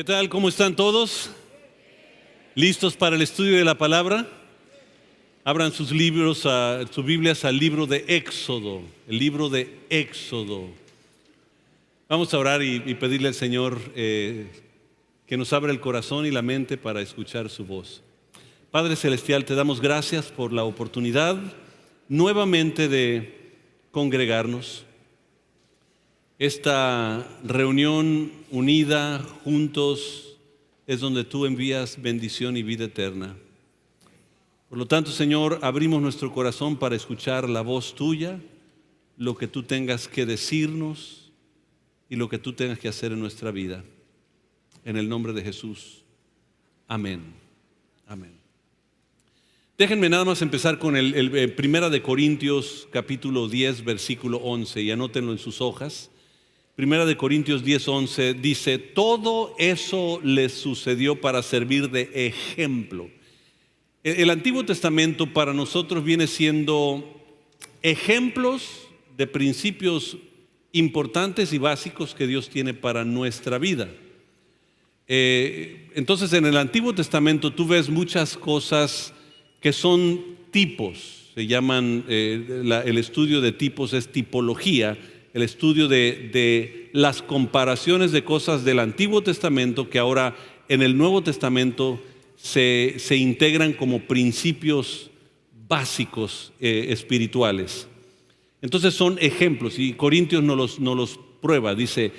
tal? ¿Cómo están todos? ¿Listos para el estudio de la palabra? Abran sus libros, sus Biblias al libro de Éxodo, el libro de Éxodo. Vamos a orar y pedirle al Señor que nos abra el corazón y la mente para escuchar su voz. Padre Celestial, te damos gracias por la oportunidad nuevamente de congregarnos. Esta reunión unida, juntos, es donde tú envías bendición y vida eterna. Por lo tanto, Señor, abrimos nuestro corazón para escuchar la voz tuya, lo que tú tengas que decirnos y lo que tú tengas que hacer en nuestra vida. En el nombre de Jesús. Amén. Amén. Déjenme nada más empezar con el Primera de Corintios, capítulo 10, versículo 11, y anótenlo en sus hojas. Primera de Corintios 10, 11 dice: todo eso les sucedió para servir de ejemplo. El Antiguo Testamento para nosotros viene siendo ejemplos de principios importantes y básicos que Dios tiene para nuestra vida. Entonces, en el Antiguo Testamento tú ves muchas cosas que son tipos. Se llaman, el estudio de tipos es tipología. El estudio de las comparaciones de cosas del Antiguo Testamento que ahora en el Nuevo Testamento se integran como principios básicos espirituales. Entonces son ejemplos, y Corintios nos los prueba. Dice: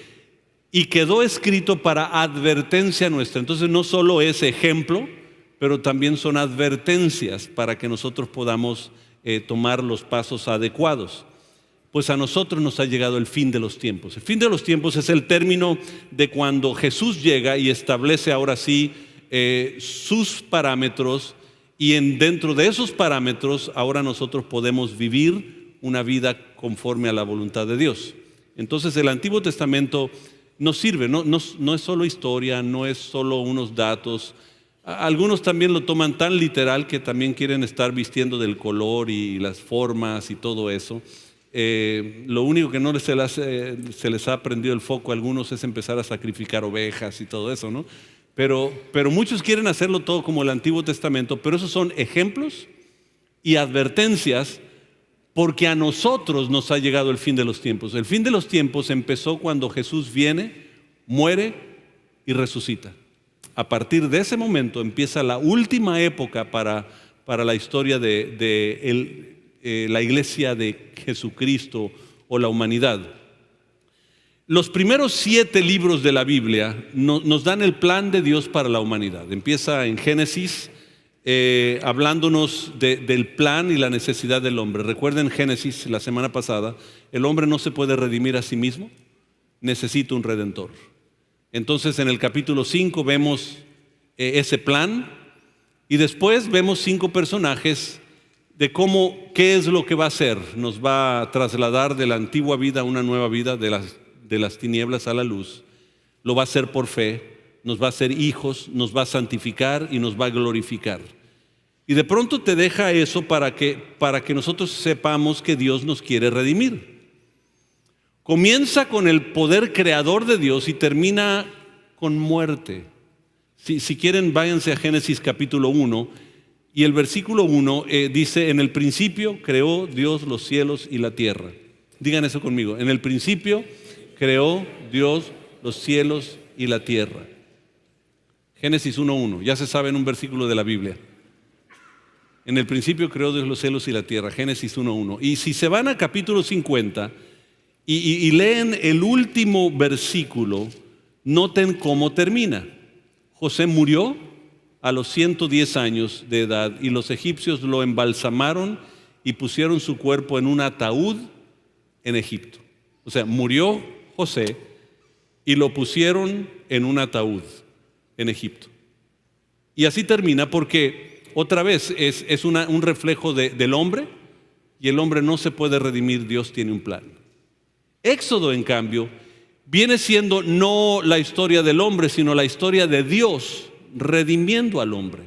y quedó escrito para advertencia nuestra. Entonces no solo es ejemplo, pero también son advertencias para que nosotros podamos tomar los pasos adecuados. Pues a nosotros nos ha llegado el fin de los tiempos. El fin de los tiempos es el término de cuando Jesús llega y establece ahora sí sus parámetros, y dentro de esos parámetros ahora nosotros podemos vivir una vida conforme a la voluntad de Dios. Entonces el Antiguo Testamento nos sirve, no es solo historia, no es solo unos datos. Algunos también lo toman tan literal que también quieren estar vistiendo del color y las formas y todo eso. Lo único que no se les ha prendido el foco a algunos es empezar a sacrificar ovejas y todo eso, ¿no? Pero muchos quieren hacerlo todo como el Antiguo Testamento, pero esos son ejemplos y advertencias, porque a nosotros nos ha llegado el fin de los tiempos. El fin de los tiempos empezó cuando Jesús viene, muere y resucita. A partir de ese momento empieza la última época para la historia de la iglesia de Jesucristo o la humanidad. Los primeros 7 libros de la Biblia nos dan el plan de Dios para la humanidad. Empieza en Génesis hablándonos del plan y la necesidad del hombre. Recuerden Génesis la semana pasada: el hombre no se puede redimir a sí mismo, necesita un redentor. Entonces en el capítulo 5 vemos ese plan, y después vemos 5 personajes de qué es lo que va a hacer. Nos va a trasladar de la antigua vida a una nueva vida, de las tinieblas a la luz. Lo va a hacer por fe, nos va a hacer hijos, nos va a santificar y nos va a glorificar. Y de pronto te deja eso para que nosotros sepamos que Dios nos quiere redimir. Comienza con el poder creador de Dios y termina con muerte. Si quieren, váyanse a Génesis capítulo 1. Y el versículo 1 dice: en el principio creó Dios los cielos y la tierra. Digan eso conmigo: en el principio creó Dios los cielos y la tierra. Génesis 1:1, ya se sabe en un versículo de la Biblia. En el principio creó Dios los cielos y la tierra, Génesis 1:1. Y si se van a capítulo 50 y leen el último versículo, noten cómo termina. José murió a los 110 años de edad, y los egipcios lo embalsamaron y pusieron su cuerpo en un ataúd en Egipto. O sea, murió José y lo pusieron en un ataúd en Egipto. Y así termina, porque otra vez es un reflejo del hombre, y el hombre no se puede redimir. Dios tiene un plan. Éxodo, en cambio, viene siendo no la historia del hombre, sino la historia de Dios redimiendo al hombre.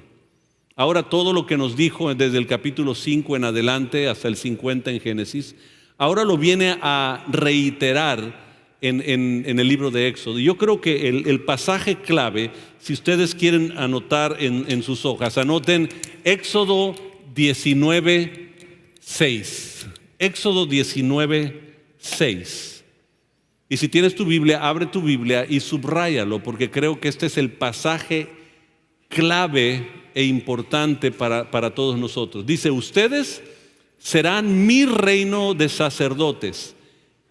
Ahora todo lo que nos dijo desde el capítulo 5 en adelante hasta el 50 en Génesis, ahora lo viene a reiterar en el libro de Éxodo. Yo creo que el pasaje clave, si ustedes quieren anotar en sus hojas, anoten Éxodo 19:6. Éxodo 19:6. Y si tienes tu Biblia, abre tu Biblia y subráyalo, porque creo que este es el pasaje clave e importante para todos nosotros. Dice: ustedes serán mi reino de sacerdotes,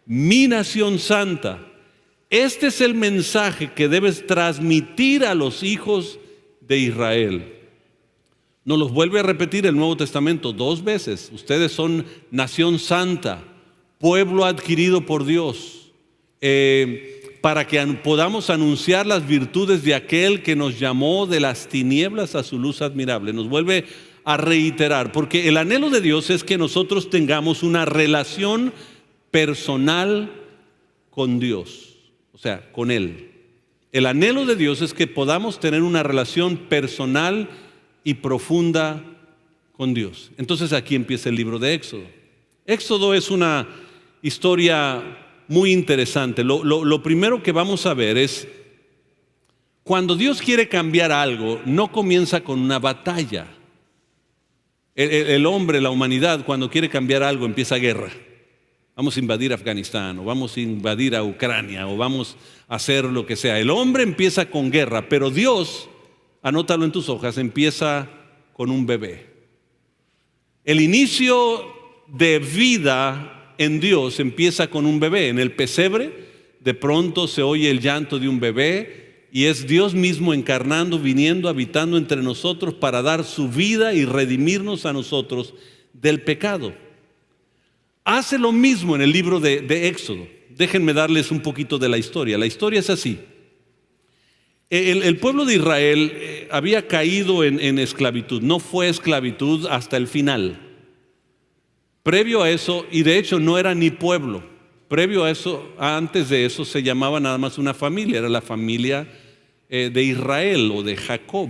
mi nación santa. Este es el mensaje que debes transmitir a los hijos de Israel. Nos los vuelve a repetir el Nuevo Testamento 2 veces. Ustedes son nación santa, pueblo adquirido por Dios, para que podamos anunciar las virtudes de aquel que nos llamó de las tinieblas a su luz admirable. Nos vuelve a reiterar, porque el anhelo de Dios es que nosotros tengamos una relación personal con Dios, o sea, con Él. El anhelo de Dios es que podamos tener una relación personal y profunda con Dios. Entonces aquí empieza el libro de Éxodo. Éxodo es una historia muy interesante. Lo primero que vamos a ver es, cuando Dios quiere cambiar algo, no comienza con una batalla. El hombre, la humanidad, cuando quiere cambiar algo, empieza guerra. Vamos a invadir Afganistán, o vamos a invadir a Ucrania, o vamos a hacer lo que sea. El hombre empieza con guerra, pero Dios, anótalo en tus hojas, empieza con un bebé. El inicio de vida en Dios empieza con un bebé. En el pesebre, de pronto se oye el llanto de un bebé, y es Dios mismo encarnando, viniendo, habitando entre nosotros para dar su vida y redimirnos a nosotros del pecado. Hace lo mismo en el libro de Éxodo. Déjenme darles un poquito de la historia. La historia es así. El pueblo de Israel había caído en esclavitud. No fue esclavitud hasta el final. Previo a eso, y de hecho no era ni pueblo, previo a eso, antes de eso se llamaba nada más una familia, era la familia de Israel o de Jacob.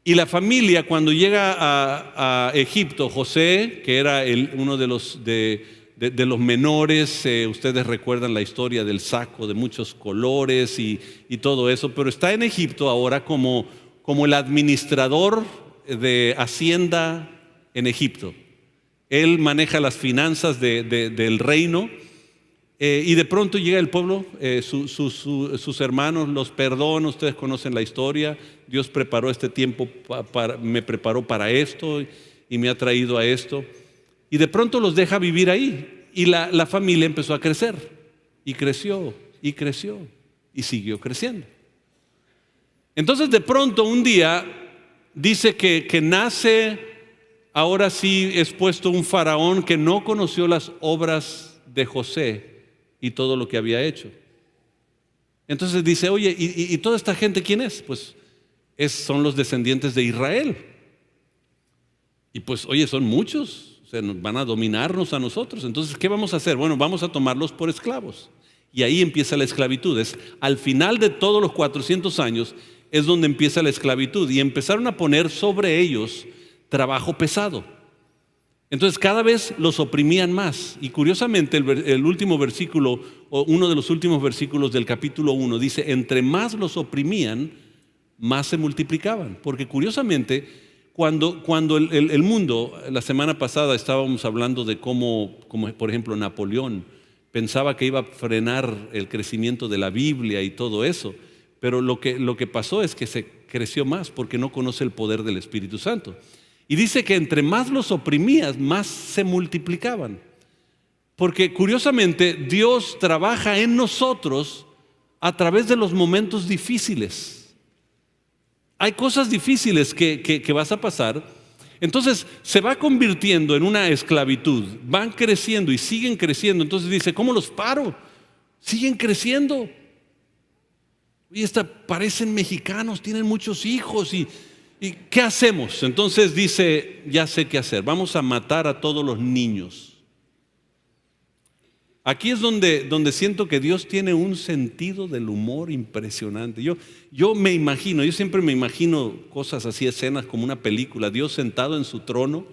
Y la familia, cuando llega a Egipto, José, que era uno de los menores, ustedes recuerdan la historia del saco de muchos colores y todo eso, pero está en Egipto ahora como el administrador de Hacienda en Egipto. Él maneja las finanzas del reino, y de pronto llega el pueblo, sus hermanos los perdonan. Ustedes conocen la historia. Dios preparó este tiempo, me preparó para esto y me ha traído a esto. Y de pronto los deja vivir ahí, y la familia empezó a crecer, y creció, y creció, y siguió creciendo. Entonces de pronto un día dice que nace, ahora sí es puesto un faraón que no conoció las obras de José y todo lo que había hecho. Entonces dice: oye, ¿y toda esta gente quién es? Pues son los descendientes de Israel. Y pues, oye, son muchos, o sea, van a dominarnos a nosotros. Entonces, ¿qué vamos a hacer? Bueno, vamos a tomarlos por esclavos. Y ahí empieza la esclavitud. Al final de todos los 400 años es donde empieza la esclavitud. Y empezaron a poner sobre ellos trabajo pesado. Entonces cada vez los oprimían más. Y curiosamente el último versículo, o uno de los últimos versículos del capítulo 1 dice: entre más los oprimían, más se multiplicaban. Porque curiosamente, cuando el mundo, la semana pasada estábamos hablando de cómo por ejemplo Napoleón pensaba que iba a frenar el crecimiento de la Biblia y todo eso, pero lo que pasó es que se creció más porque no conoce el poder del Espíritu Santo. Y dice que entre más los oprimías, más se multiplicaban. Porque curiosamente Dios trabaja en nosotros a través de los momentos difíciles. Hay cosas difíciles que vas a pasar. Entonces se va convirtiendo en una esclavitud. Van creciendo y siguen creciendo. Entonces dice: ¿cómo los paro? Siguen creciendo. Y parecen mexicanos, tienen muchos hijos ¿Y qué hacemos? Entonces dice: ya sé qué hacer, vamos a matar a todos los niños. Aquí es donde siento que Dios tiene un sentido del humor impresionante. Yo me imagino, yo siempre me imagino cosas así, escenas como una película, Dios sentado en su trono,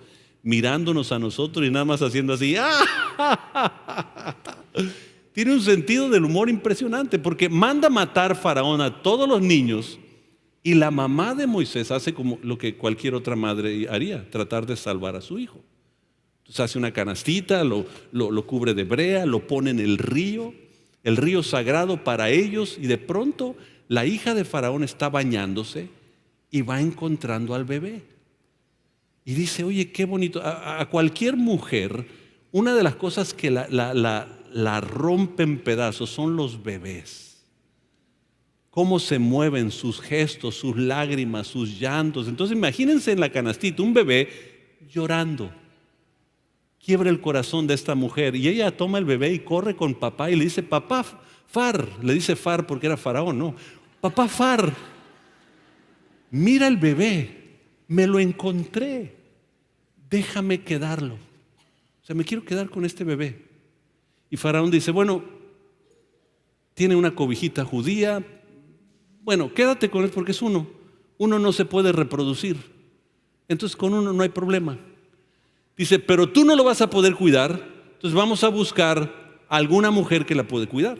mirándonos a nosotros y nada más haciendo así. Tiene un sentido del humor impresionante porque manda matar Faraón a todos los niños y la mamá de Moisés hace como lo que cualquier otra madre haría, tratar de salvar a su hijo. Entonces hace una canastita, lo cubre de brea, lo pone en el río sagrado para ellos, y de pronto la hija de Faraón está bañándose y va encontrando al bebé. Y dice, oye, qué bonito. A cualquier mujer, una de las cosas que la rompe en pedazos son los bebés. Cómo se mueven sus gestos, sus lágrimas, sus llantos. Entonces imagínense en la canastita un bebé llorando. Quiebra el corazón de esta mujer y ella toma el bebé y corre con papá y le dice, papá Far, le dice Far porque era faraón, no, papá Far, mira el bebé, me lo encontré, déjame quedarlo, o sea, me quiero quedar con este bebé. Y Faraón dice, bueno, tiene una cobijita judía, bueno, quédate con él porque es uno no se puede reproducir, entonces con uno no hay problema. Dice, pero tú no lo vas a poder cuidar, entonces vamos a buscar a alguna mujer que la puede cuidar.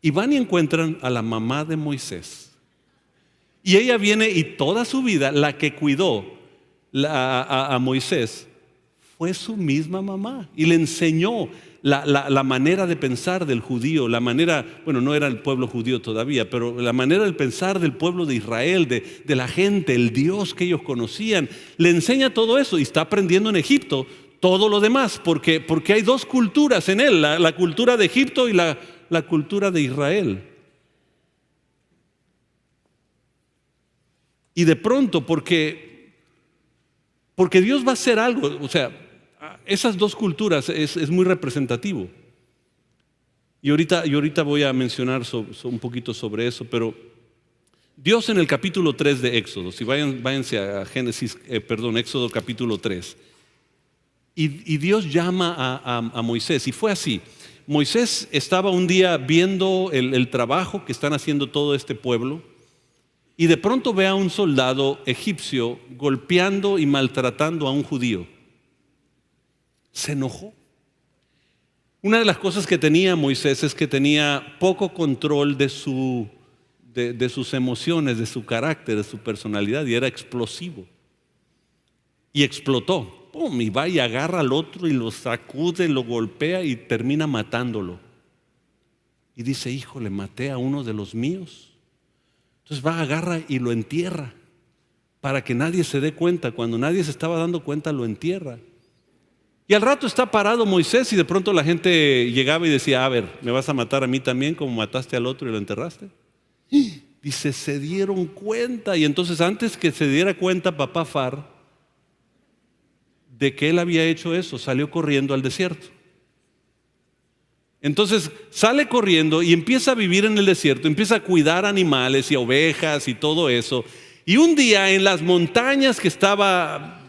Y van y encuentran a la mamá de Moisés. Y ella viene y toda su vida la que cuidó a Moisés fue su misma mamá. Y le enseñó la manera de pensar del judío, la manera, bueno, no era el pueblo judío todavía, pero la manera de pensar del pueblo de Israel, de la gente, el Dios que ellos conocían. Le enseña todo eso y está aprendiendo en Egipto todo lo demás, porque hay dos culturas en él, la cultura de Egipto y la cultura de Israel. Y de pronto, porque Dios va a hacer algo, o sea, esas dos culturas es muy representativo. Y ahorita voy a mencionar un poquito sobre eso, pero Dios en el capítulo 3 de Éxodo, si váyanse a Éxodo capítulo 3, y Dios llama a Moisés, y fue así. Moisés estaba un día viendo el trabajo que están haciendo todo este pueblo, y de pronto ve a un soldado egipcio golpeando y maltratando a un judío. Se enojó. Una de las cosas que tenía Moisés es que tenía poco control de sus emociones, de su carácter, de su personalidad, y era explosivo. Y explotó. ¡Pum! Y va y agarra al otro y lo sacude, lo golpea y termina matándolo. Y dice, híjole, maté a uno de los míos. Entonces va, agarra y lo entierra para que nadie se dé cuenta. Cuando nadie se estaba dando cuenta, lo entierra. Y al rato está parado Moisés y de pronto la gente llegaba y decía, a ver, ¿me vas a matar a mí también como mataste al otro y lo enterraste? Dice, se dieron cuenta. Y entonces antes que se diera cuenta papá Far de que él había hecho eso, salió corriendo al desierto. Entonces sale corriendo y empieza a vivir en el desierto, empieza a cuidar animales y ovejas y todo eso. Y un día en las montañas que estaba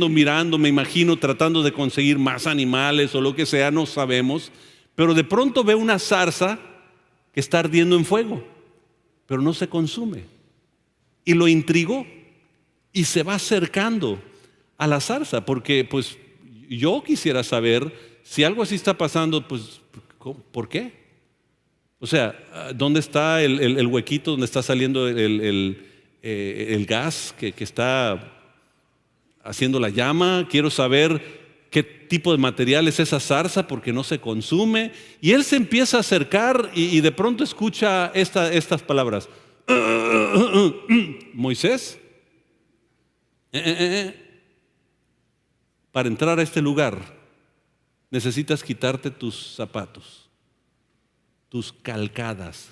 mirando, me imagino, tratando de conseguir más animales o lo que sea, no sabemos, pero de pronto ve una zarza que está ardiendo en fuego, pero no se consume. Y lo intrigó y se va acercando a la zarza, porque pues yo quisiera saber si algo así está pasando, pues ¿por qué? O sea, ¿dónde está el huequito donde está saliendo el gas que está haciendo la llama? Quiero saber qué tipo de material es esa zarza porque no se consume. Y él se empieza a acercar y de pronto escucha estas palabras. Moisés, para entrar a este lugar necesitas quitarte tus zapatos, tus calcadas.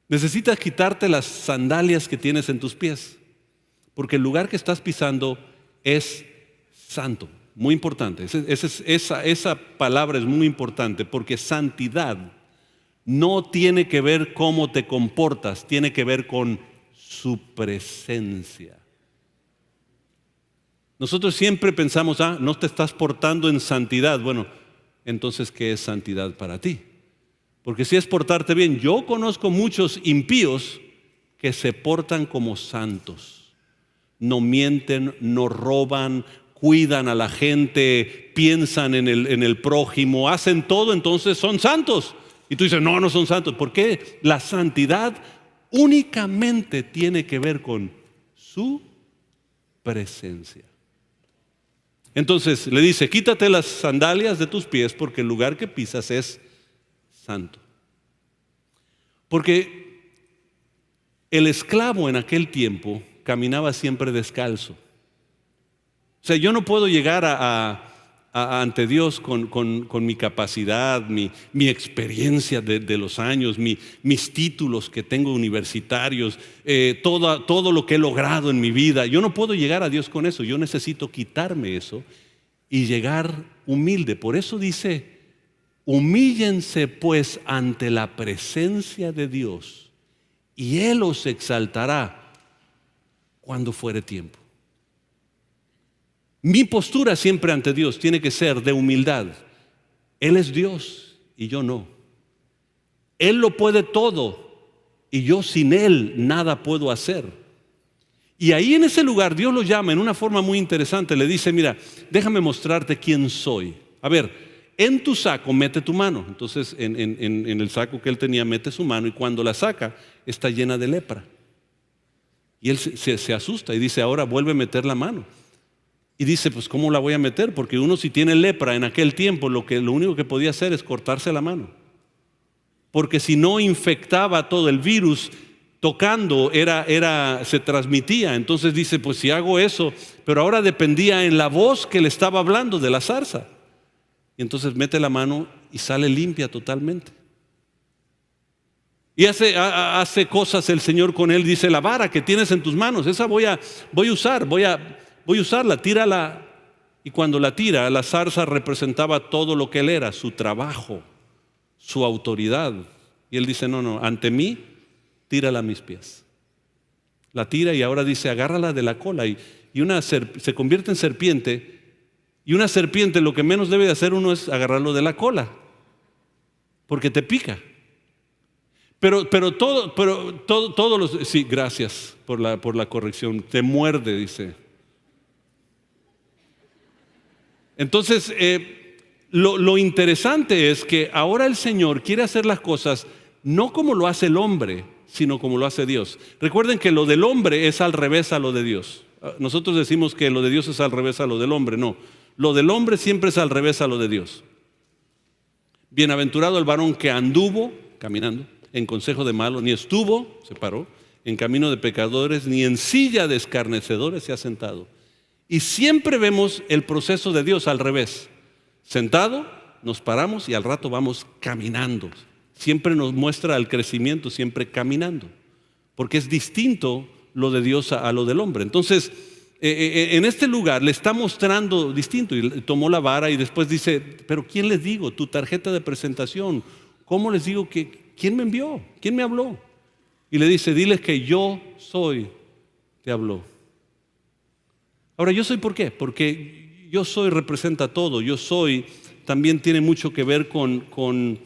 Necesitas quitarte las sandalias que tienes en tus pies, porque el lugar que estás pisando es santo. Muy importante. Esa palabra es muy importante, porque santidad no tiene que ver cómo te comportas, tiene que ver con su presencia. Nosotros siempre pensamos, no te estás portando en santidad. Bueno, entonces, ¿qué es santidad para ti? Porque si es portarte bien, yo conozco muchos impíos que se portan como santos. No mienten, no roban, cuidan a la gente, piensan en el prójimo, hacen todo, entonces son santos. Y tú dices, no, no son santos. ¿Por qué? La santidad únicamente tiene que ver con su presencia. Entonces le dice, quítate las sandalias de tus pies porque el lugar que pisas es santo. Porque el esclavo en aquel tiempo caminaba siempre descalzo. O sea, yo no puedo llegar ante Dios con mi capacidad, mi experiencia de los años, mis títulos que tengo universitarios, todo lo que he logrado en mi vida. Yo no puedo llegar a Dios con eso. Yo necesito quitarme eso y llegar humilde. Por eso dice, humíllense pues ante la presencia de Dios y Él os exaltará cuando fuere tiempo. Mi postura siempre ante Dios tiene que ser de humildad. Él es Dios y yo no. Él lo puede todo y yo sin Él nada puedo hacer. Y ahí en ese lugar Dios lo llama en una forma muy interesante. Le dice, mira, déjame mostrarte quién soy. A ver, en tu saco mete tu mano. Entonces en el saco que él tenía mete su mano y cuando la saca está llena de lepra. Y él se asusta y dice, ahora vuelve a meter la mano. Y dice, pues ¿cómo la voy a meter? Porque uno si tiene lepra en aquel tiempo lo único que podía hacer es cortarse la mano. Porque si no infectaba todo el virus, tocando se transmitía. Entonces dice, pues si hago eso, pero ahora dependía en la voz que le estaba hablando de la zarza. Y entonces mete la mano y sale limpia totalmente. Y hace cosas el Señor con él. Dice, la vara que tienes en tus manos, esa voy a usarla, tírala. Y cuando la tira, la zarza representaba todo lo que él era, su trabajo, su autoridad. Y él dice, no, ante mí, tírala a mis pies. La tira y ahora dice, agárrala de la cola. Y se convierte en serpiente. Y una serpiente lo que menos debe de hacer uno es agarrarlo de la cola, porque te pica. Pero todos los, sí, gracias por la corrección, te muerde, dice. Entonces, lo interesante es que ahora el Señor quiere hacer las cosas no como lo hace el hombre, sino como lo hace Dios. Recuerden que lo del hombre es al revés a lo de Dios. Nosotros decimos que lo de Dios es al revés a lo del hombre, no. Lo del hombre siempre es al revés a lo de Dios. Bienaventurado el varón que anduvo, caminando, en consejo de malos, ni estuvo, se paró, en camino de pecadores, ni en silla de escarnecedores se ha sentado. Y siempre vemos el proceso de Dios al revés. Sentado, nos paramos y al rato vamos caminando. Siempre nos muestra el crecimiento, siempre caminando. Porque es distinto lo de Dios a lo del hombre. Entonces, en este lugar le está mostrando distinto y tomó la vara y después dice, pero ¿quién les digo? Tu tarjeta de presentación, ¿cómo les digo quién me envió? ¿Quién me habló? Y le dice, diles que yo soy, te habló. Ahora, ¿yo soy por qué? Porque yo soy representa todo, yo soy también tiene mucho que ver con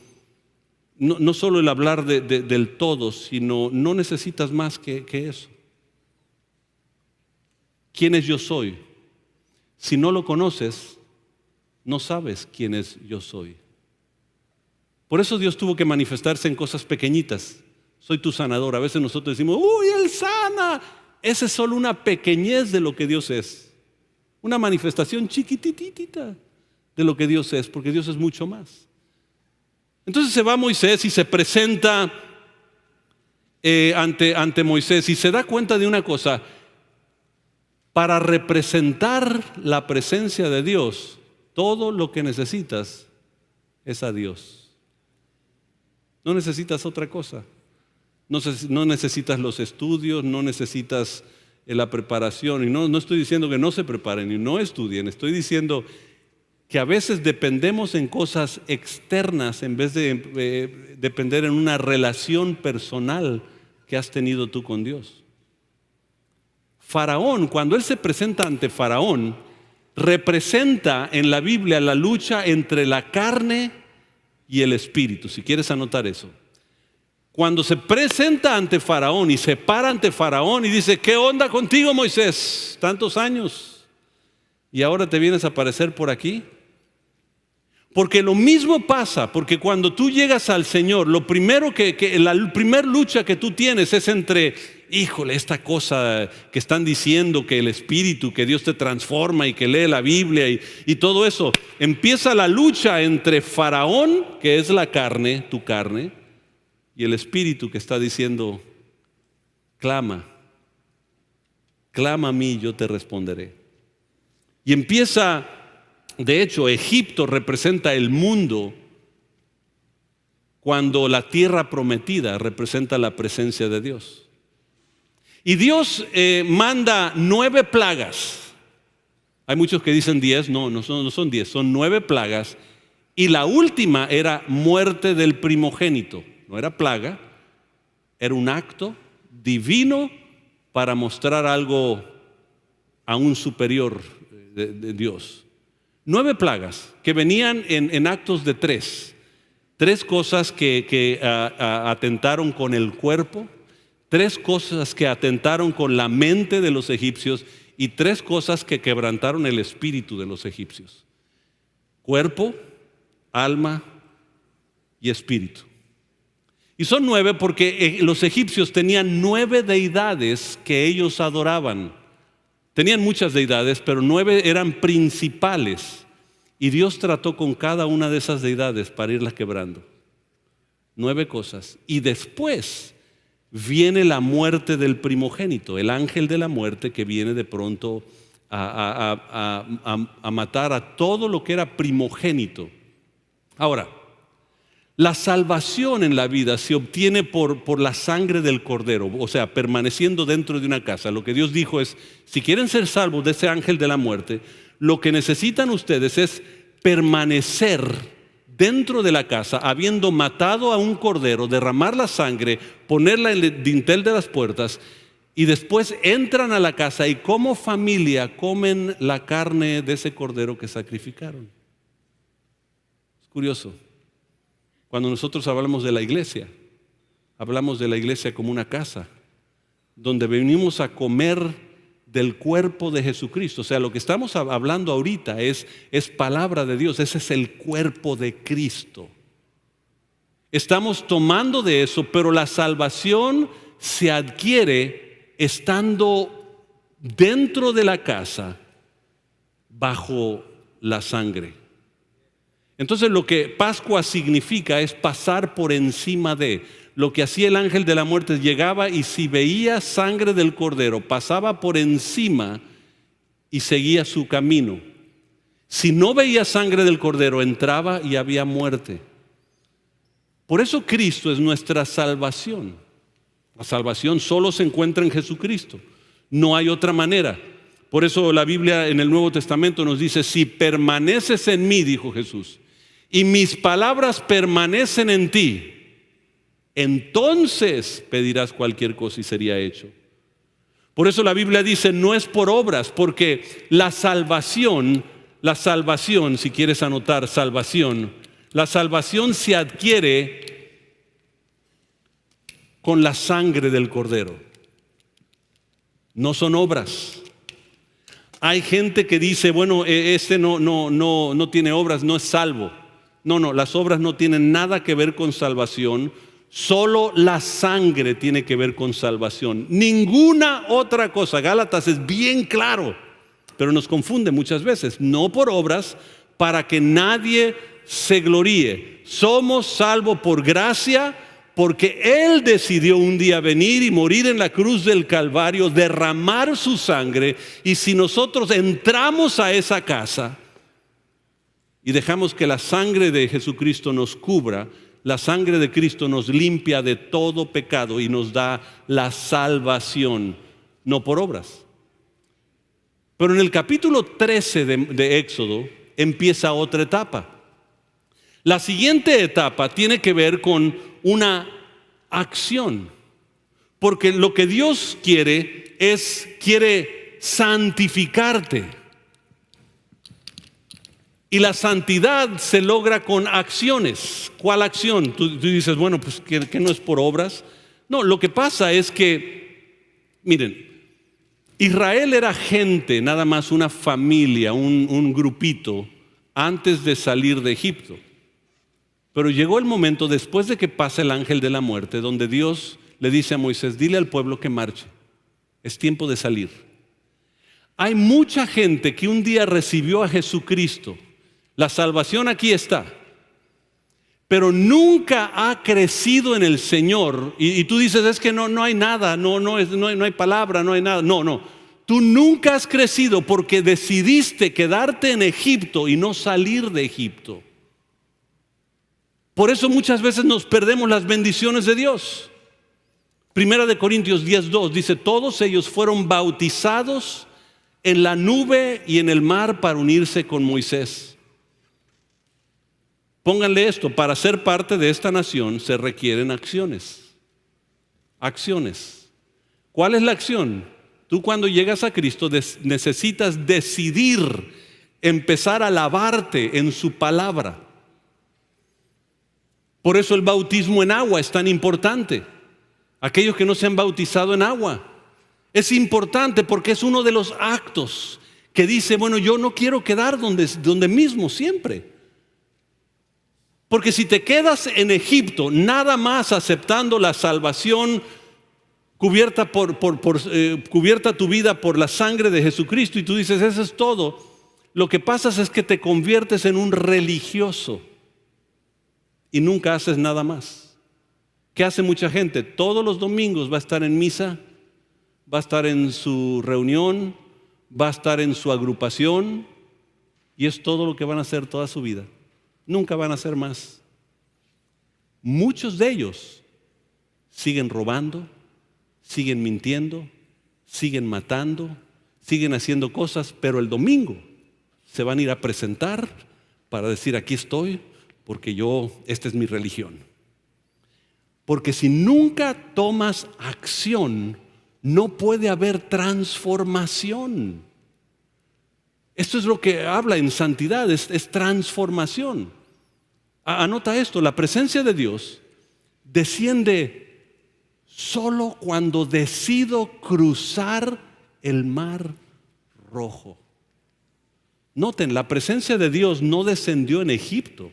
no solo el hablar del todo, sino no necesitas más que eso. ¿Quién es yo soy? Si no lo conoces, no sabes quién es yo soy. Por eso Dios tuvo que manifestarse en cosas pequeñitas. Soy tu sanador. A veces nosotros decimos, ¡uy, Él sana! Esa es solo una pequeñez de lo que Dios es. Una manifestación chiquititita de lo que Dios es, porque Dios es mucho más. Entonces se va Moisés y se presenta ante Moisés y se da cuenta de una cosa. Para representar la presencia de Dios, todo lo que necesitas es a Dios. No necesitas otra cosa. No necesitas los estudios, no necesitas la preparación. Y no estoy diciendo que no se preparen y no estudien. Estoy diciendo que a veces dependemos en cosas externas en vez de depender en una relación personal que has tenido tú con Dios. Faraón, cuando él se presenta ante Faraón, representa en la Biblia la lucha entre la carne y el espíritu, si quieres anotar eso. Cuando se presenta ante Faraón y se para ante Faraón y dice, ¿qué onda contigo, Moisés? Tantos años. y ahora te vienes a aparecer por aquí. Porque lo mismo pasa, porque cuando tú llegas al Señor, lo primero la primer lucha que tú tienes es entre, híjole, esta cosa que están diciendo, que el Espíritu, que Dios te transforma y que lee la Biblia y todo eso. Empieza la lucha entre Faraón, que es la carne, tu carne, y el Espíritu que está diciendo, clama a mí y yo te responderé. Y empieza. De hecho, Egipto representa el mundo, cuando la tierra prometida representa la presencia de Dios. Y Dios manda 9 plagas. Hay muchos que dicen 10, no son 10, son 9 plagas. Y la última era muerte del primogénito. No era plaga, era un acto divino para mostrar algo aún superior de Dios. 9 plagas que venían en actos de 3 cosas que atentaron con el cuerpo, 3 cosas que atentaron con la mente de los egipcios y 3 cosas que quebrantaron el espíritu de los egipcios: cuerpo, alma y espíritu. Y son 9 porque los egipcios tenían 9 deidades que ellos adoraban. Tenían muchas deidades, pero 9 eran principales. Y Dios trató con cada una de esas deidades para irlas quebrando. 9 cosas. Y después viene la muerte del primogénito, el ángel de la muerte que viene de pronto a matar a todo lo que era primogénito. Ahora, la salvación en la vida se obtiene por la sangre del cordero, o sea, permaneciendo dentro de una casa. Lo que Dios dijo es, si quieren ser salvos de ese ángel de la muerte, lo que necesitan ustedes es permanecer dentro de la casa, habiendo matado a un cordero, derramar la sangre, ponerla en el dintel de las puertas, y después entran a la casa y como familia comen la carne de ese cordero que sacrificaron. Es curioso. Cuando nosotros hablamos de la iglesia como una casa donde venimos a comer del cuerpo de Jesucristo. O sea, lo que estamos hablando ahorita es palabra de Dios. Ese es el cuerpo de Cristo. Estamos tomando de eso, pero la salvación se adquiere estando dentro de la casa bajo la sangre. Entonces lo que Pascua significa es pasar por encima de. Lo que hacía el ángel de la muerte, llegaba y si veía sangre del cordero, pasaba por encima y seguía su camino. Si no veía sangre del cordero, entraba y había muerte. Por eso Cristo es nuestra salvación. La salvación solo se encuentra en Jesucristo. No hay otra manera. Por eso la Biblia en el Nuevo Testamento nos dice, si permaneces en mí, dijo Jesús, y mis palabras permanecen en ti, entonces pedirás cualquier cosa y sería hecho. Por eso la Biblia dice, no es por obras, porque la salvación, si quieres anotar salvación, la salvación se adquiere con la sangre del Cordero. No son obras. Hay gente que dice, bueno, este no tiene obras, no es salvo. No, las obras no tienen nada que ver con salvación. Solo la sangre tiene que ver con salvación. Ninguna otra cosa. Gálatas es bien claro, pero nos confunde muchas veces. No por obras, para que nadie se gloríe. Somos salvos por gracia, porque Él decidió un día venir y morir en la cruz del Calvario, derramar su sangre. Y si nosotros entramos a esa casa y dejamos que la sangre de Jesucristo nos cubra, la sangre de Cristo nos limpia de todo pecado y nos da la salvación, no por obras. Pero en el capítulo 13 de Éxodo empieza otra etapa. La siguiente etapa tiene que ver con una acción, porque lo que Dios quiere santificarte. Y la santidad se logra con acciones. ¿Cuál acción? Tú dices, bueno, pues que no es por obras. No, lo que pasa es que, miren, Israel era gente, nada más una familia, un grupito, antes de salir de Egipto. Pero llegó el momento, después de que pasa el ángel de la muerte, donde Dios le dice a Moisés: dile al pueblo que marche, es tiempo de salir. Hay mucha gente que un día recibió a Jesucristo, la salvación aquí está, pero nunca ha crecido en el Señor. Y tú dices: es que no hay nada, no hay palabra, no hay nada. No, tú nunca has crecido porque decidiste quedarte en Egipto y no salir de Egipto. Por eso muchas veces nos perdemos las bendiciones de Dios. Primera de Corintios 10:2 dice: todos ellos fueron bautizados en la nube y en el mar para unirse con Moisés. Pónganle esto: para ser parte de esta nación se requieren acciones. Acciones. ¿Cuál es la acción? Tú, cuando llegas a Cristo, necesitas decidir empezar a lavarte en su palabra. Por eso el bautismo en agua es tan importante. Aquellos que no se han bautizado en agua, es importante porque es uno de los actos que dice: bueno, yo no quiero quedar donde mismo siempre. Porque si te quedas en Egipto nada más aceptando la salvación, cubierta cubierta tu vida por la sangre de Jesucristo, y tú dices: eso es todo, lo que pasa es que te conviertes en un religioso y nunca haces nada más. ¿Qué hace mucha gente? Todos los domingos va a estar en misa, va a estar en su reunión, va a estar en su agrupación, y es todo lo que van a hacer toda su vida. Nunca van a hacer más. Muchos de ellos siguen robando, siguen mintiendo, siguen matando, siguen haciendo cosas, pero el domingo se van a ir a presentar para decir: aquí estoy, porque esta es mi religión. Porque si nunca tomas acción, no puede haber transformación. Esto es lo que habla en santidad, es transformación. Anota esto: la presencia de Dios desciende solo cuando decido cruzar el mar rojo. Noten, la presencia de Dios no descendió en Egipto.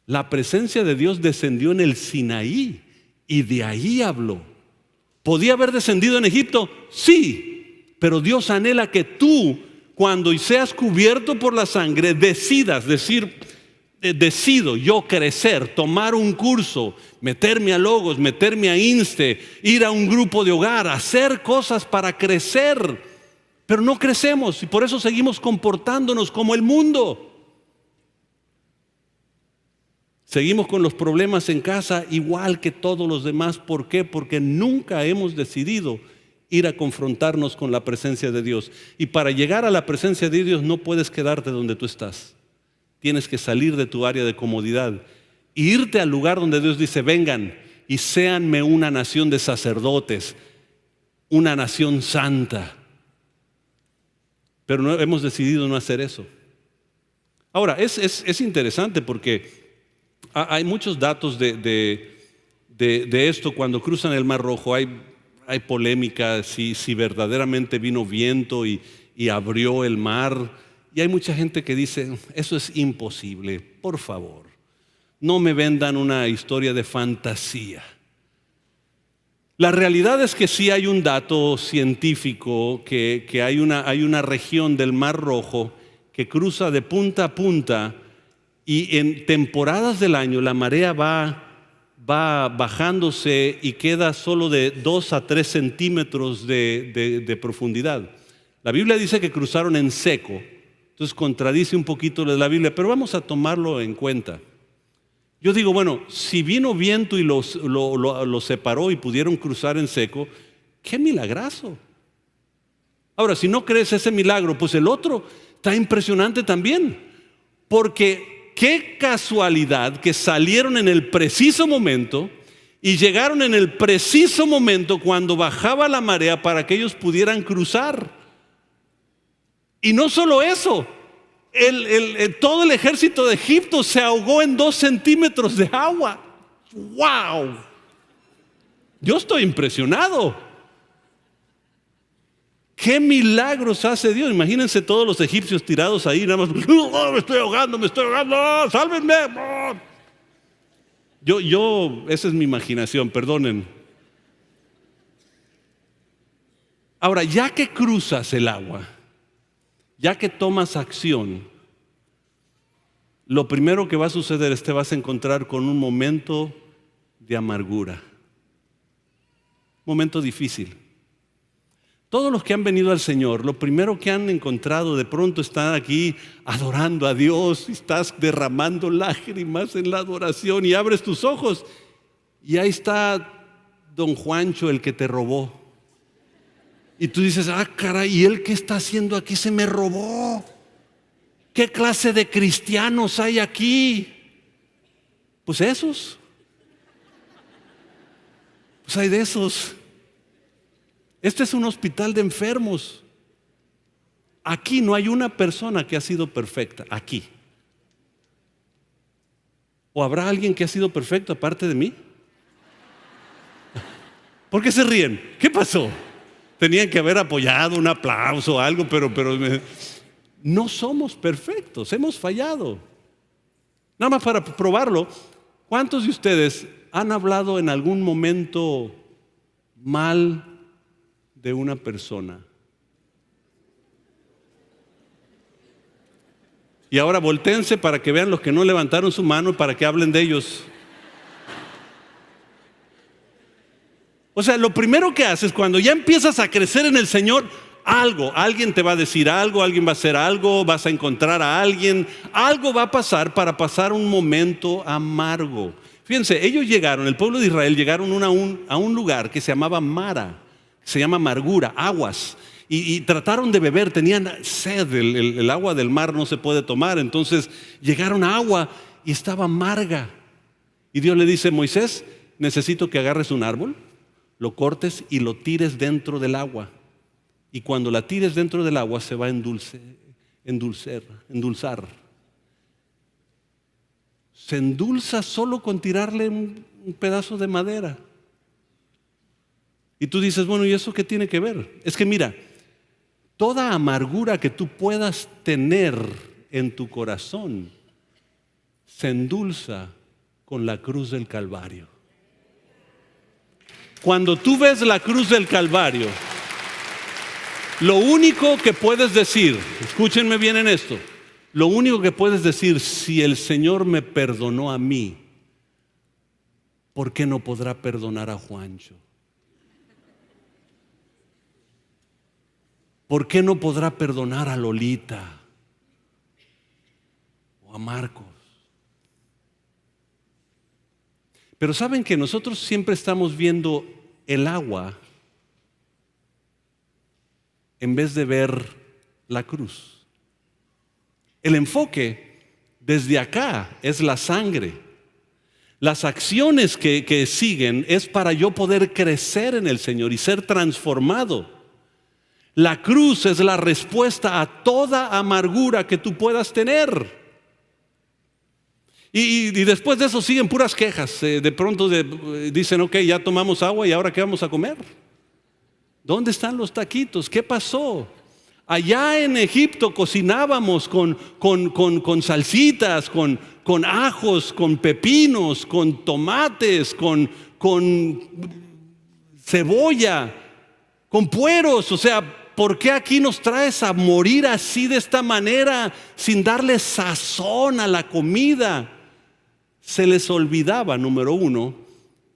La presencia de Dios descendió en el Sinaí y de ahí habló. ¿Podía haber descendido en Egipto? Sí, pero Dios anhela que tú, cuando seas cubierto por la sangre, decidas decir: decido yo crecer, tomar un curso, meterme a Logos, meterme a Inste, ir a un grupo de hogar, hacer cosas para crecer. Pero no crecemos y por eso seguimos comportándonos como el mundo. Seguimos con los problemas en casa igual que todos los demás. ¿Por qué? Porque nunca hemos decidido ir a confrontarnos con la presencia de Dios. Y para llegar a la presencia de Dios no puedes quedarte donde tú estás. Tienes que salir de tu área de comodidad e irte al lugar donde Dios dice: vengan y séanme una nación de sacerdotes, una nación santa. Pero no, hemos decidido no hacer eso. Ahora, es interesante porque hay muchos datos de esto. Cuando cruzan el Mar Rojo hay polémica si verdaderamente vino viento y abrió el mar. Y hay mucha gente que dice: eso es imposible, por favor, no me vendan una historia de fantasía. La realidad es que sí hay un dato científico que hay una región del Mar Rojo que cruza de punta a punta, y en temporadas del año la marea va bajándose y queda solo de 2 a 3 centímetros de profundidad. La Biblia dice que cruzaron en seco, entonces contradice un poquito la Biblia, pero vamos a tomarlo en cuenta. Yo digo, bueno, si vino viento y los separó y pudieron cruzar en seco, ¡qué milagrazo! Ahora, si no crees ese milagro, pues el otro está impresionante también, porque qué casualidad que salieron en el preciso momento y llegaron en el preciso momento cuando bajaba la marea para que ellos pudieran cruzar. Y no solo eso, todo el ejército de Egipto se ahogó en 2 centímetros de agua. ¡Wow! Yo estoy impresionado. ¿Qué milagros hace Dios? Imagínense todos los egipcios tirados ahí, nada más, oh, me estoy ahogando, oh, sálvenme. Esa es mi imaginación, perdonen. Ahora, ya que cruzas el agua, ya que tomas acción, lo primero que va a suceder es que te vas a encontrar con un momento de amargura, momento difícil. Todos los que han venido al Señor, lo primero que han encontrado, de pronto están aquí adorando a Dios y estás derramando lágrimas en la adoración y abres tus ojos y ahí está don Juancho, el que te robó. Y tú dices, caray, ¿y él qué está haciendo aquí? Se me robó. ¿Qué clase de cristianos hay aquí? Pues esos. Pues hay de esos. Este es un hospital de enfermos. Aquí no hay una persona que ha sido perfecta, aquí. ¿O habrá alguien que ha sido perfecto aparte de mí? ¿Por qué se ríen? ¿Qué pasó? Tenían que haber apoyado un aplauso o algo, pero no somos perfectos, hemos fallado. Nada más para probarlo, ¿cuántos de ustedes han hablado en algún momento mal de una persona? Y ahora voltéense para que vean los que no levantaron su mano para que hablen de ellos. O sea, lo primero que haces cuando ya empiezas a crecer en el Señor, alguien te va a decir algo, alguien va a hacer algo, vas a encontrar a alguien, algo va a pasar para pasar un momento amargo. Fíjense, ellos llegaron, el pueblo de Israel llegaron a un lugar que se llamaba Mara, se llama amargura, aguas, y trataron de beber, tenían sed, el agua del mar no se puede tomar, entonces llegaron a agua y estaba amarga. Y Dios le dice, Moisés, necesito que agarres un árbol, lo cortes y lo tires dentro del agua. Y cuando la tires dentro del agua se va a endulzar. Se endulza solo con tirarle un pedazo de madera. Y tú dices, bueno, ¿y eso qué tiene que ver? Es que mira, toda amargura que tú puedas tener en tu corazón se endulza con la cruz del Calvario. Cuando tú ves la cruz del Calvario, lo único que puedes decir, escúchenme bien en esto, lo único que puedes decir, si el Señor me perdonó a mí, ¿por qué no podrá perdonar a Juancho? ¿Por qué no podrá perdonar a Lolita o a Marcos? Pero saben que nosotros siempre estamos viendo el agua en vez de ver la cruz. El enfoque desde acá es la sangre. Las acciones que siguen es para yo poder crecer en el Señor y ser transformado. La cruz es la respuesta a toda amargura que tú puedas tener. Y después de eso siguen puras quejas. De pronto dicen, ok, ya tomamos agua y ahora ¿qué vamos a comer? ¿Dónde están los taquitos? ¿Qué pasó? Allá en Egipto cocinábamos con salsitas, con ajos, con pepinos, con tomates, con cebolla, con pueros. O sea, ¿por qué aquí nos traes a morir así de esta manera, sin darle sazón a la comida? Se les olvidaba, número uno,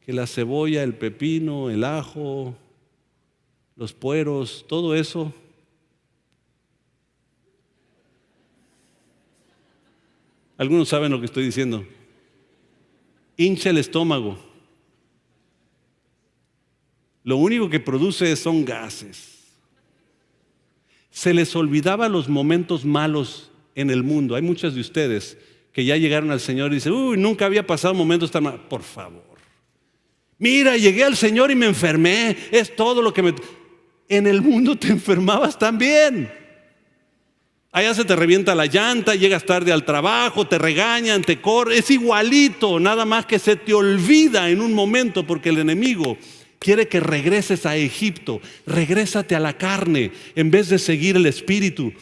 que la cebolla, el pepino, el ajo, los pueros, todo eso algunos saben lo que estoy diciendo, hincha el estómago. Lo único que produce son gases. Se les olvidaba los momentos malos en el mundo. Hay muchos de ustedes que ya llegaron al Señor y dicen, nunca había pasado momentos tan malos. Por favor, mira, llegué al Señor y me enfermé, es todo lo que me... En el mundo te enfermabas también. Allá se te revienta la llanta, llegas tarde al trabajo, te regañan, te corren, es igualito, nada más que se te olvida en un momento porque el enemigo Quiere que regreses a Egipto, regrésate a la carne en vez de seguir el Espíritu.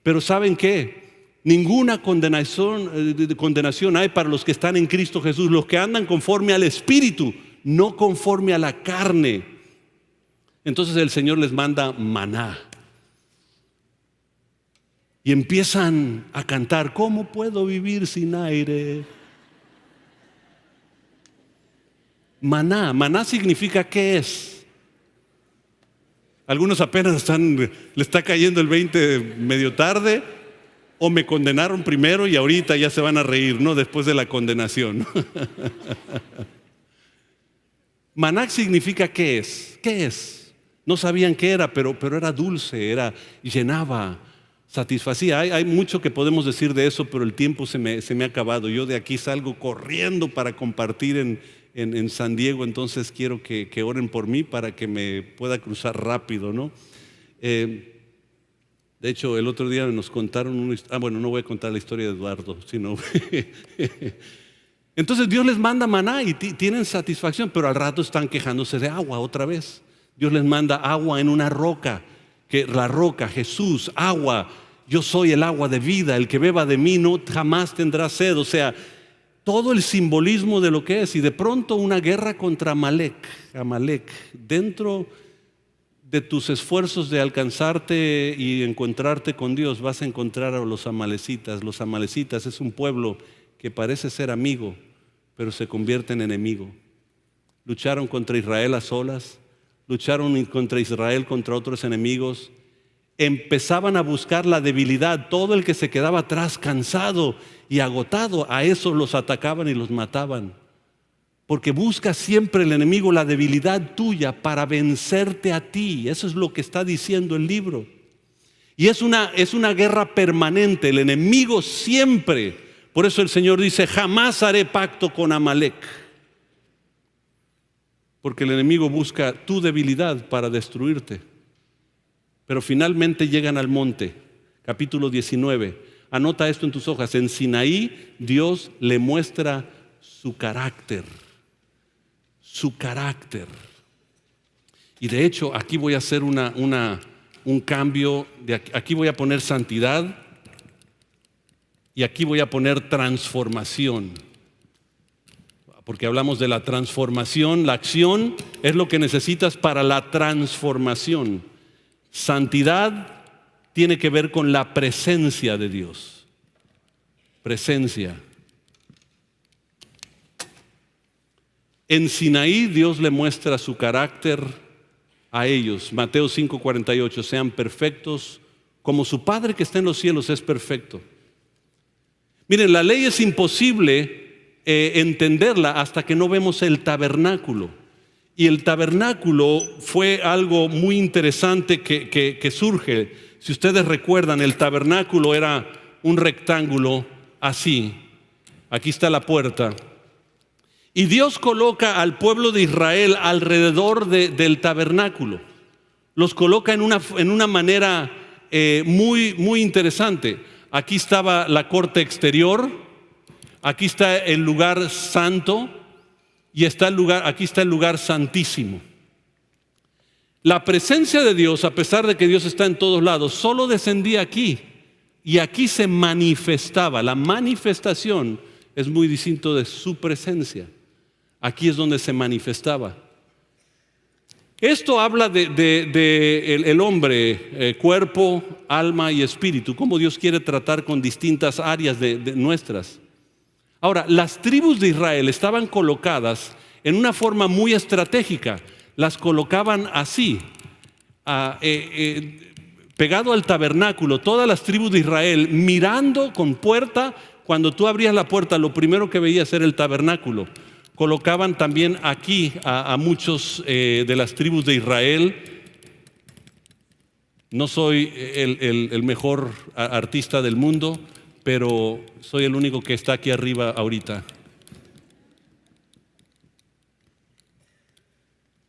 Pero ¿saben qué? Ninguna condenación hay para los que están en Cristo Jesús, los que andan conforme al Espíritu, no conforme a la carne. Entonces el Señor les manda maná. Y empiezan a cantar, ¿cómo puedo vivir sin aire? Maná, maná significa ¿qué es? Algunos apenas le está cayendo el 20 medio tarde, o me condenaron primero y ahorita ya se van a reír, ¿no? Después de la condenación. Maná significa ¿qué es? ¿Qué es? No sabían qué era, pero era dulce, llenaba, satisfacía. Hay mucho que podemos decir de eso, pero el tiempo se me ha acabado. Yo de aquí salgo corriendo para compartir en San Diego, entonces quiero que oren por mí para que me pueda cruzar rápido, ¿no? De hecho, el otro día nos contaron bueno, no voy a contar la historia de Eduardo, sino entonces Dios les manda maná y tienen satisfacción, pero al rato están quejándose de agua otra vez. Dios les manda agua en una roca, que la roca, Jesús, agua, yo soy el agua de vida, el que beba de mí no jamás tendrá sed. O sea, todo el simbolismo de lo que es, y de pronto una guerra contra Amalek, dentro de tus esfuerzos de alcanzarte y encontrarte con Dios, vas a encontrar a los amalecitas. Los amalecitas es un pueblo que parece ser amigo, pero se convierte en enemigo. Lucharon contra Israel a solas, lucharon contra Israel contra otros enemigos, empezaban a buscar la debilidad. Todo el que se quedaba atrás cansado y agotado, a esos los atacaban y los mataban. Porque busca siempre el enemigo la debilidad tuya para vencerte a ti. Eso es lo que está diciendo el libro. Y es una guerra permanente. El enemigo siempre. Por eso el Señor dice, jamás haré pacto con Amalek. Porque el enemigo busca tu debilidad para destruirte. Pero finalmente llegan al monte. Capítulo 19. Anota esto en tus hojas. En Sinaí Dios le muestra su carácter. Su carácter. Y de hecho aquí voy a hacer un cambio. Aquí voy a poner santidad y aquí voy a poner transformación. Porque hablamos de la transformación. La acción es lo que necesitas para la transformación. Santidad tiene que ver con la presencia de Dios. Presencia. En Sinaí Dios le muestra su carácter a ellos. Mateo 5:48, sean perfectos como su Padre que está en los cielos es perfecto. Miren, la ley es imposible entenderla hasta que no vemos el tabernáculo. Y el tabernáculo fue algo muy interesante que surge. Si ustedes recuerdan, el tabernáculo era un rectángulo así. Aquí está la puerta. Y Dios coloca al pueblo de Israel alrededor del tabernáculo. Los coloca en una manera muy, muy interesante. Aquí estaba la corte exterior, aquí está el lugar santo y aquí está el lugar santísimo. La presencia de Dios, a pesar de que Dios está en todos lados, solo descendía aquí y aquí se manifestaba. La manifestación es muy distinto de su presencia. Aquí es donde se manifestaba. Esto habla de el hombre, cuerpo, alma y espíritu, cómo Dios quiere tratar con distintas áreas de nuestras. Ahora, las tribus de Israel estaban colocadas en una forma muy estratégica. Las colocaban así, pegado al tabernáculo, todas las tribus de Israel mirando con puerta. Cuando tú abrías la puerta, lo primero que veías era el tabernáculo. Colocaban también aquí a muchos de las tribus de Israel. No soy el mejor artista del mundo, pero soy el único que está aquí arriba ahorita.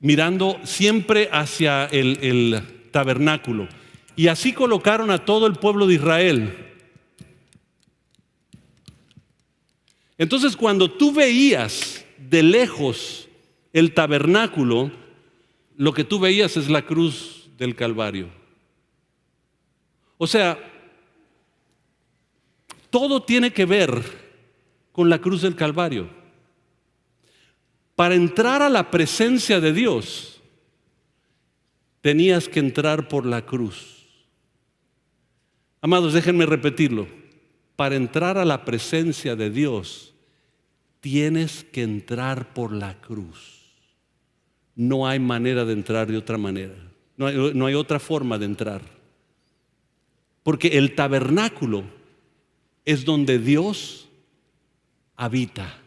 Mirando siempre hacia el tabernáculo. Y así colocaron a todo el pueblo de Israel. Entonces, cuando tú veías de lejos el tabernáculo, lo que tú veías es la cruz del Calvario. O sea, todo tiene que ver con la cruz del Calvario. Para entrar a la presencia de Dios, tenías que entrar por la cruz. Amados, déjenme repetirlo. Para entrar a la presencia de Dios, tienes que entrar por la cruz. No hay manera de entrar de otra manera. No hay otra forma de entrar. Porque el tabernáculo es donde Dios habita.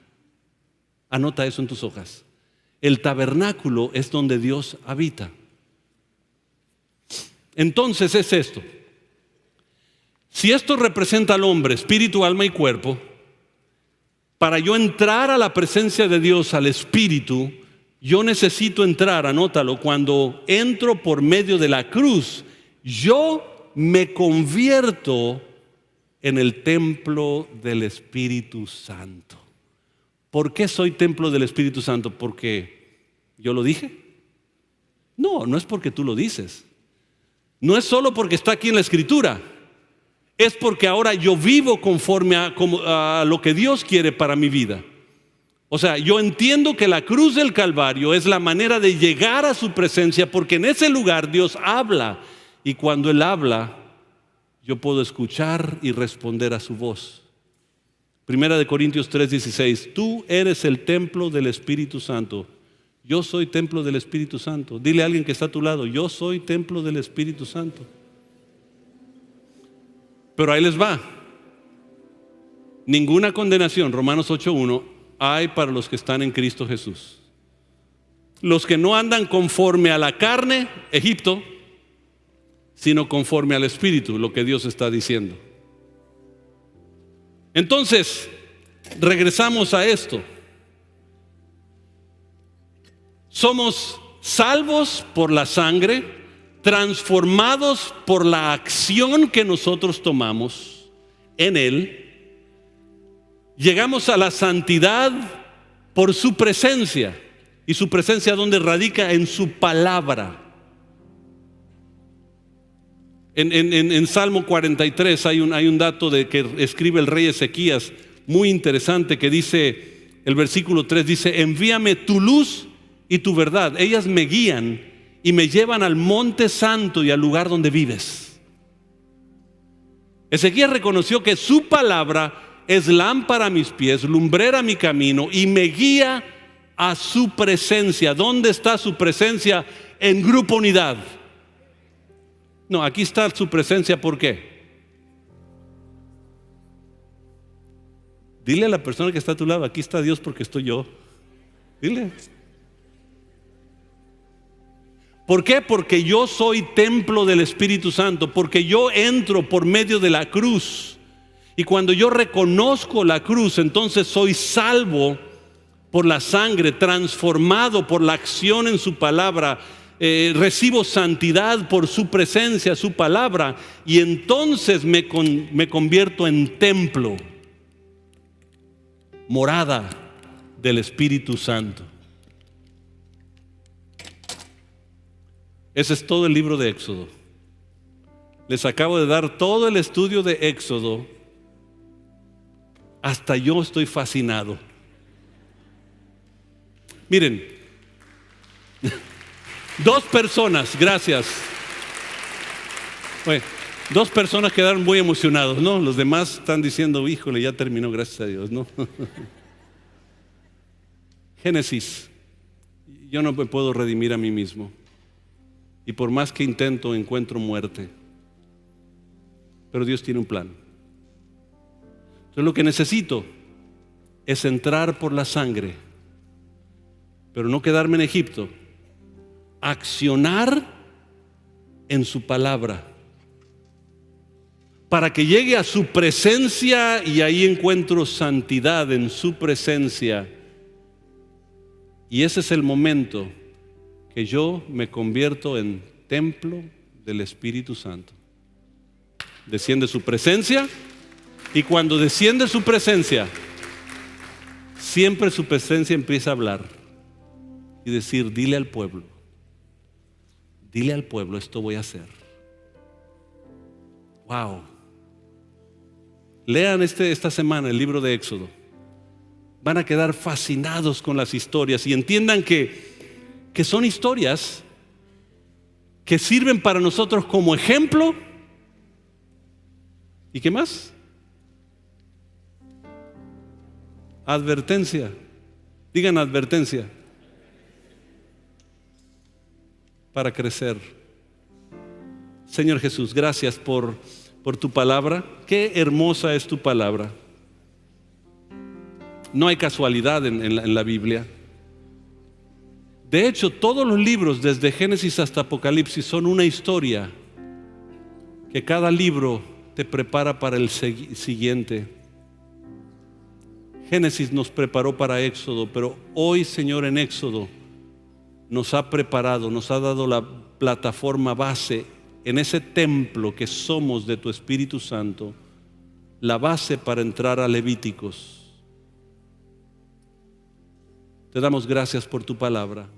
Anota eso en tus hojas. El tabernáculo es donde Dios habita. Entonces es esto. Si esto representa al hombre, espíritu, alma y cuerpo, para yo entrar a la presencia de Dios, al espíritu, yo necesito entrar, anótalo, cuando entro por medio de la cruz, yo me convierto en el templo del Espíritu Santo. ¿Por qué soy templo del Espíritu Santo? ¿Porque yo lo dije? No, no es porque tú lo dices. No es solo porque está aquí en la Escritura. Es porque ahora yo vivo conforme a lo que Dios quiere para mi vida. O sea, yo entiendo que la cruz del Calvario es la manera de llegar a su presencia, porque en ese lugar Dios habla. Y cuando Él habla, yo puedo escuchar y responder a su voz. Primera de Corintios 3:16, tú eres el templo del Espíritu Santo. Yo soy templo del Espíritu Santo. Dile a alguien que está a tu lado, yo soy templo del Espíritu Santo. Pero ahí les va. Ninguna condenación, Romanos 8:1, hay para los que están en Cristo Jesús. Los que no andan conforme a la carne, Egipto, sino conforme al Espíritu, lo que Dios está diciendo. Entonces, regresamos a esto. Somos salvos por la sangre, transformados por la acción que nosotros tomamos en Él. Llegamos a la santidad por su presencia. ¿Y su presencia dónde radica? En su palabra. En Salmo 43 hay un dato de que escribe el rey Ezequías muy interesante, que dice, el versículo 3 dice, envíame tu luz y tu verdad. Ellas me guían y me llevan al monte santo y al lugar donde vives. Ezequías reconoció que su palabra es lámpara a mis pies, lumbrera a mi camino, y me guía a su presencia. ¿Dónde está su presencia? En Grupo Unidad. No, aquí está su presencia. ¿Por qué? Dile a la persona que está a tu lado, aquí está Dios porque estoy yo. Dile. ¿Por qué? Porque yo soy templo del Espíritu Santo, porque yo entro por medio de la cruz. Y cuando yo reconozco la cruz, entonces soy salvo por la sangre, transformado por la acción en su palabra. Recibo santidad por su presencia, su palabra, y entonces me convierto en templo, morada del Espíritu Santo. Ese es todo el libro de Éxodo. Les acabo de dar todo el estudio de Éxodo. Hasta yo estoy fascinado. Miren, dos personas, gracias. Bueno, dos personas quedaron muy emocionados, ¿no? Los demás están diciendo, híjole, ya terminó, gracias a Dios, ¿no? Génesis. Yo no me puedo redimir a mí mismo. Y por más que intento, encuentro muerte. Pero Dios tiene un plan. Entonces lo que necesito es entrar por la sangre, pero no quedarme en Egipto. Accionar en su palabra para que llegue a su presencia, y ahí encuentro santidad en su presencia. Y ese es el momento que yo me convierto en templo del Espíritu Santo. Desciende su presencia, y cuando desciende su presencia, siempre su presencia empieza a hablar y decir, dile al pueblo, dile al pueblo, esto voy a hacer. Wow. Lean esta semana el libro de Éxodo. Van a quedar fascinados con las historias y entiendan que son historias que sirven para nosotros como ejemplo. ¿Y qué más? Advertencia. Digan advertencia. Para crecer. Señor Jesús, gracias por tu palabra. Qué hermosa es tu palabra. No hay casualidad en la Biblia. De hecho, todos los libros, desde Génesis hasta Apocalipsis, son una historia que cada libro te prepara para el siguiente. Génesis nos preparó para Éxodo, pero hoy, Señor, en Éxodo nos ha preparado, nos ha dado la plataforma base en ese templo que somos de tu Espíritu Santo, la base para entrar a Levíticos. Te damos gracias por tu palabra.